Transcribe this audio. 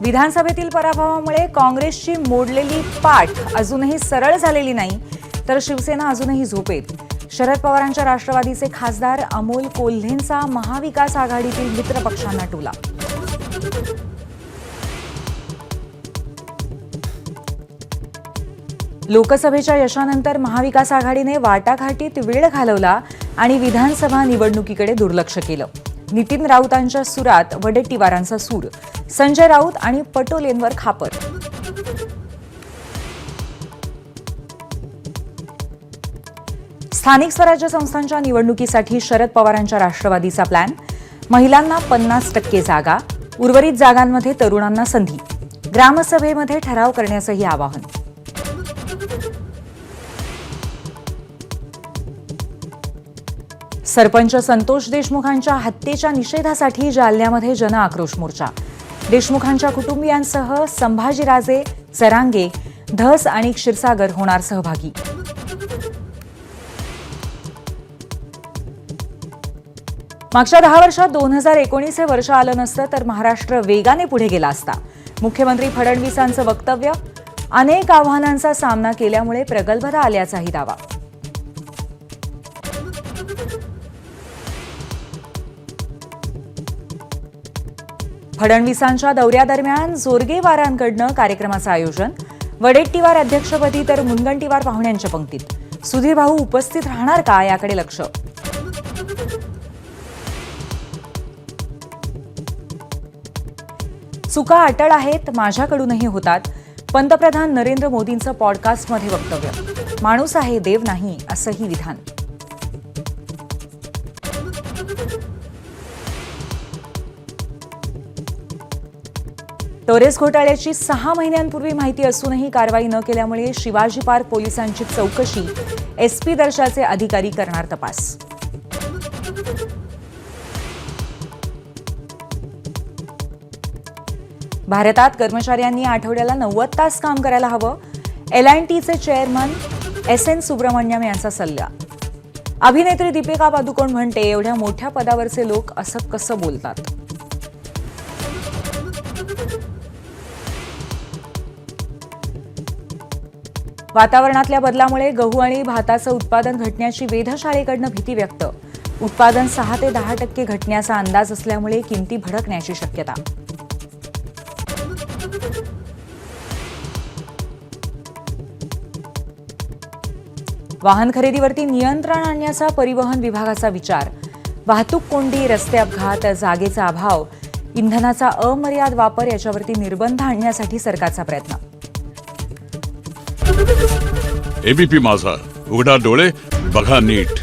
विधानसभेतील पराभवामुळे काँग्रेसची मोडलेली पाठ अजूनही सरळ झालेली नाही, तर शिवसेना अजूनही झोपेत. शरद पवारांच्या राष्ट्रवादीचे खासदार अमोल कोल्हेंचा महाविकास आघाडीतील मित्रपक्षांना टोला. लोकसभेच्या यशानंतर महाविकास आघाडीने वाटाघाटीत वेळ घालवला आणि विधानसभा निवडणुकीकडे दुर्लक्ष केलं. नितीन राऊतांच्या सुरात वडेट्टीवारांचा सूर, संजय राऊत आणि पटोलेंवर खापर. स्थानिक स्वराज्य संस्थांच्या निवडणुकीसाठी शरद पवारांच्या राष्ट्रवादीचा प्लॅन. महिलांना 50% जागा, उर्वरित जागांमध्ये तरुणांना संधी. ग्रामसभेमध्ये ठराव करण्याचंही आवाहन. सरपंच संतोष देशमुखांच्या हत्येच्या निषेधासाठी जालन्यामध्ये जनआक्रोश मोर्चा. देशमुखांच्या कुटुंबियांसह संभाजीराजे, चरांगे, धस आणि क्षीरसागर होणार सहभागी. मागच्या 10 वर्षात 2019 हे वर्ष आलं नसतं तर महाराष्ट्र वेगाने पुढे गेला असता. मुख्यमंत्री फडणवीसांचं वक्तव्य. अनेक आव्हानांचा सामना केल्यामुळे प्रगल्भता आल्याचाही दावा. फडणवीसांच्या दौऱ्यादरम्यान जोरगेवारांकडनं कार्यक्रमाचं आयोजन. वडेट्टीवार अध्यक्षपदी तर मुनगंटीवार पाहुण्यांच्या पंक्तीत. सुधीर भाऊ उपस्थित राहणार का याकडे लक्ष. चुका अटळ आहेत, माझ्याकडूनही होतात. पंतप्रधान नरेंद्र मोदींचं पॉडकास्टमध्ये वक्तव्य. माणूस आहे, देव नाही, असंही विधान. टोरेस घोटाळ्याची 6 महिन्यांपूर्वी माहिती असूनही कारवाई न केल्यामुळे शिवाजी पार्क पोलिसांची चौकशी. एसपी दर्जाचे अधिकारी करणार तपास. भारतात कर्मचाऱ्यांनी आठवड्याला 90 तास काम करायला हवं. L&Tचे चेअरमन SN सुब्रमण्यम यांचा सल्ला. अभिनेत्री दीपिका पादुकोण म्हणते, एवढ्या मोठ्या पदावरचे लोक असं कसं बोलतात. वातावरणातल्या बदलामुळे गहू आणि भाताचं उत्पादन घटण्याची वेधशाळेकडनं भीती व्यक्त. उत्पादन 6 ते 10% घटण्याचा अंदाज असल्यामुळे किमती भडकण्याची शक्यता. वाहन खरेदीवरती नियंत्रण आणण्याचा परिवहन विभागाचा विचार. वाहतूक कोंडी, रस्ते अपघात, जागेचा अभाव, इंधनाचा अमर्याद वापर याच्यावरती निर्बंध आणण्यासाठी सरकारचा प्रयत्न. एबीपी माझा, उघडा डोळे बघा नीट.